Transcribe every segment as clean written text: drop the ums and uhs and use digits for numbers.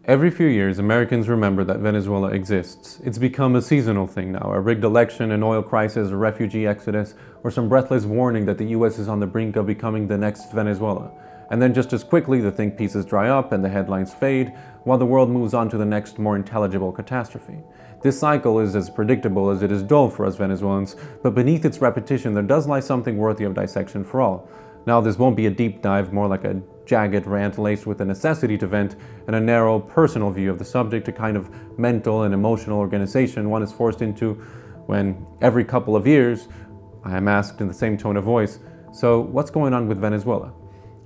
Every few years, Americans remember that Venezuela exists. It's become a seasonal thing now, a rigged election, an oil crisis, a refugee exodus, or some breathless warning that the US is on the brink of becoming the next Venezuela. And then just as quickly, the think pieces dry up and the headlines fade, while the world moves on to the next, more intelligible catastrophe. This cycle is as predictable as it is dull for us Venezuelans, but beneath its repetition there does lie something worthy of dissection for all. Now, this won't be a deep dive, more like a jagged rant laced with a necessity to vent and a narrow personal view of the subject, a kind of mental and emotional organization one is forced into when every couple of years I am asked in the same tone of voice, so what's going on with Venezuela?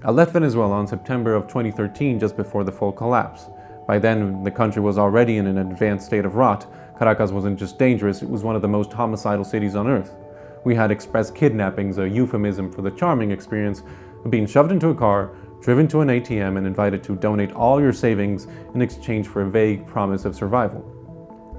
I left Venezuela in September of 2013, just before the full collapse. By then, the country was already in an advanced state of rot. Caracas wasn't just dangerous, it was one of the most homicidal cities on earth. We had express kidnappings, a euphemism for the charming experience of being shoved into a car, driven to an ATM, and invited to donate all your savings in exchange for a vague promise of survival.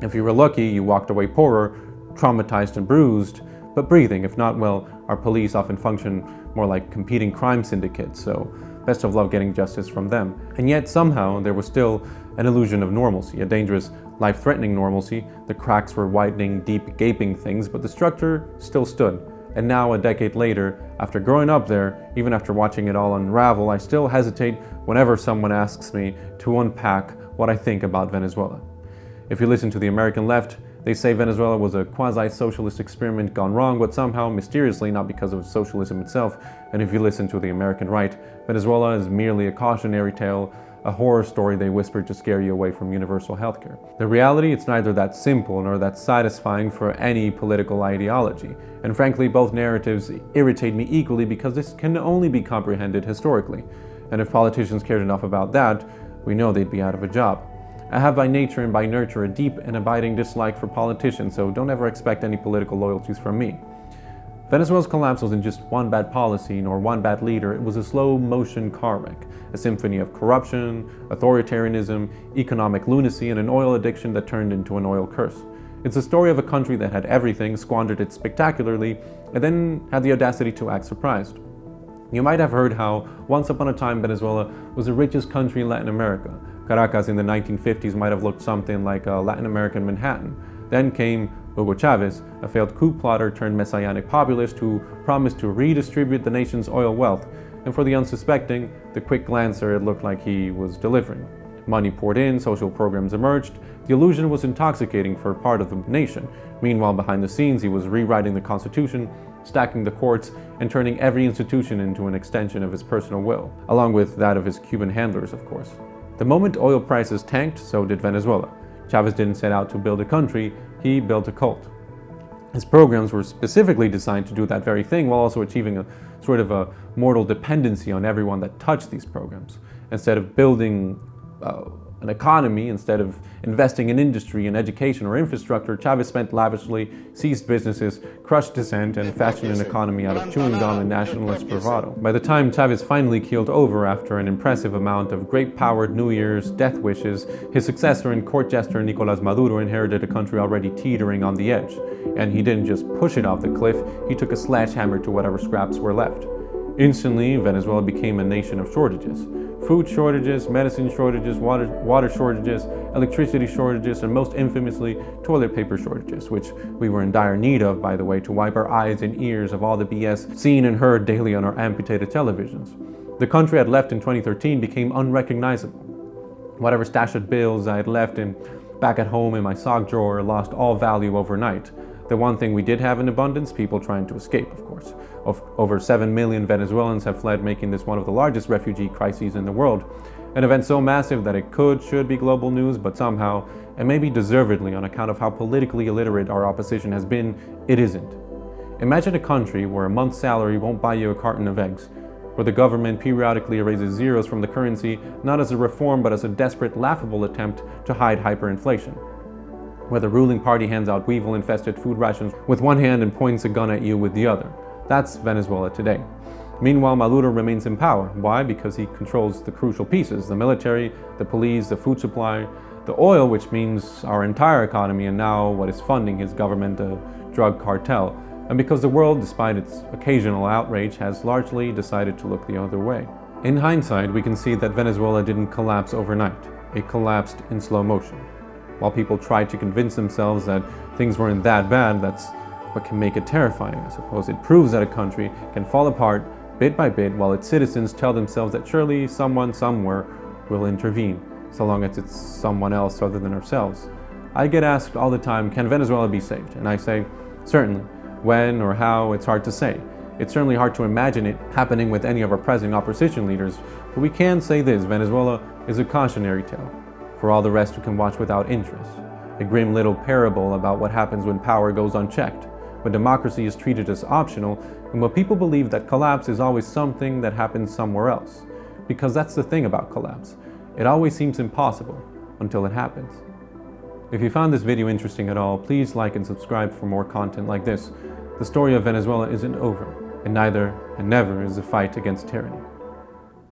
If you were lucky, you walked away poorer, traumatized and bruised, but breathing. If not, well, our police often function more like competing crime syndicates, so best of luck getting justice from them. And yet, somehow, there was still an illusion of normalcy, a dangerous, life-threatening normalcy. The cracks were widening, deep, gaping things, but the structure still stood. And now, a decade later, after growing up there, even after watching it all unravel, I still hesitate whenever someone asks me to unpack what I think about Venezuela. If you listen to the American left, they say Venezuela was a quasi-socialist experiment gone wrong, but somehow, mysteriously, not because of socialism itself. And if you listen to the American right, Venezuela is merely a cautionary tale, a horror story they whispered to scare you away from universal healthcare. The reality, it's neither that simple nor that satisfying for any political ideology. And frankly, both narratives irritate me equally because this can only be comprehended historically. And if politicians cared enough about that, we know they'd be out of a job. I have by nature and by nurture a deep and abiding dislike for politicians, so don't ever expect any political loyalties from me. Venezuela's collapse wasn't just one bad policy nor one bad leader, it was a slow-motion car wreck, a symphony of corruption, authoritarianism, economic lunacy, and an oil addiction that turned into an oil curse. It's a story of a country that had everything, squandered it spectacularly, and then had the audacity to act surprised. You might have heard how, once upon a time, Venezuela was the richest country in Latin America. Caracas in the 1950s might have looked something like a Latin American Manhattan. Then came Hugo Chavez, a failed coup plotter turned messianic populist who promised to redistribute the nation's oil wealth, and for the unsuspecting, the quick glancer, it looked like he was delivering. Money poured in, social programs emerged, the illusion was intoxicating for part of the nation. Meanwhile, behind the scenes, he was rewriting the Constitution, stacking the courts, and turning every institution into an extension of his personal will, along with that of his Cuban handlers, of course. The moment oil prices tanked, so did Venezuela. Chavez didn't set out to build a country, he built a cult. His programs were specifically designed to do that very thing while also achieving a sort of a mortal dependency on everyone that touched these programs. Instead of building an economy, instead of investing in industry and education or infrastructure, Chavez spent lavishly, seized businesses, crushed dissent, and fashioned an economy out of chewing gum and nationalist bravado. By the time Chavez finally keeled over after an impressive amount of grape-powered New Year's death wishes, his successor and court jester Nicolás Maduro inherited a country already teetering on the edge. And he didn't just push it off the cliff, he took a sledgehammer to whatever scraps were left. Instantly, Venezuela became a nation of shortages. Food shortages, medicine shortages, water shortages, electricity shortages, and most infamously, toilet paper shortages, which we were in dire need of, by the way, to wipe our eyes and ears of all the BS seen and heard daily on our amputated televisions. The country I'd left in 2013 became unrecognizable. Whatever stash of bills I had left back at home in my sock drawer lost all value overnight. The one thing we did have in abundance, people trying to escape, of course. Over 7 million Venezuelans have fled, making this one of the largest refugee crises in the world. An event so massive that it should be global news, but somehow, and maybe deservedly on account of how politically illiterate our opposition has been, it isn't. Imagine a country where a month's salary won't buy you a carton of eggs, where the government periodically erases zeros from the currency, not as a reform but as a desperate, laughable attempt to hide hyperinflation, where the ruling party hands out weevil-infested food rations with one hand and points a gun at you with the other. That's Venezuela today. Meanwhile, Maduro remains in power. Why? Because he controls the crucial pieces: the military, the police, the food supply, the oil, which means our entire economy, and now what is funding his government, the drug cartel. And because the world, despite its occasional outrage, has largely decided to look the other way. In hindsight, we can see that Venezuela didn't collapse overnight. it collapsed in slow motion. While people tried to convince themselves that things weren't that bad, that's what can make it terrifying, I suppose. It proves that a country can fall apart bit by bit while its citizens tell themselves that surely someone somewhere will intervene, so long as it's someone else other than ourselves. I get asked all the time, can Venezuela be saved? And I say, certainly. When or how, it's hard to say. It's certainly hard to imagine it happening with any of our present opposition leaders, but we can say this: Venezuela is a cautionary tale for all the rest who can watch without interest. A grim little parable about what happens when power goes unchecked, when democracy is treated as optional, and when people believe that collapse is always something that happens somewhere else. Because that's the thing about collapse. It always seems impossible until it happens. If you found this video interesting at all, please like and subscribe for more content like this. The story of Venezuela isn't over, and neither and never is the fight against tyranny.